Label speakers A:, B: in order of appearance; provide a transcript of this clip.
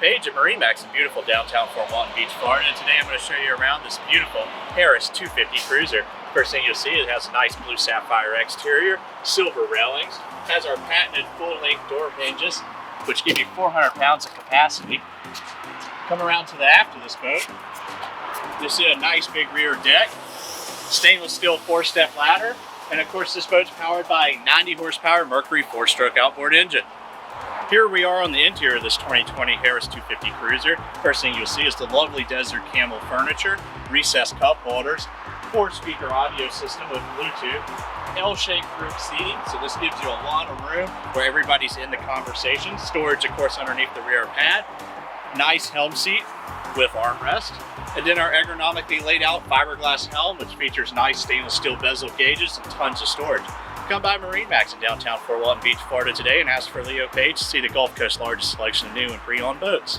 A: Page at MarineMax in beautiful downtown Fort Walton Beach, Florida. And today I'm going to show you around this beautiful Harris 250 cruiser. First thing you'll see, it has a nice blue sapphire exterior, silver railings, has our patented full-length door hinges, which give you 400 pounds of capacity. Come around to the aft of this boat. You'll see a nice big rear deck, stainless steel 4-step ladder, and of course this boat's powered by a 90 horsepower Mercury 4-stroke outboard engine. Here we are on the interior of this 2020 Harris 250 cruiser. First thing you'll see is the lovely desert camel furniture, recessed cup holders, 4-speaker audio system with Bluetooth, L-shaped group seating, so this gives you a lot of room where everybody's in the conversation. Storage, of course, underneath the rear pad. Nice helm seat with armrest. And then our ergonomically laid out fiberglass helm, which features nice stainless steel bezel gauges and tons of storage. Come by MarineMax in downtown Fort Walton Beach, Florida today and ask for Leo Page to see the Gulf Coast's largest selection of new and pre-owned boats.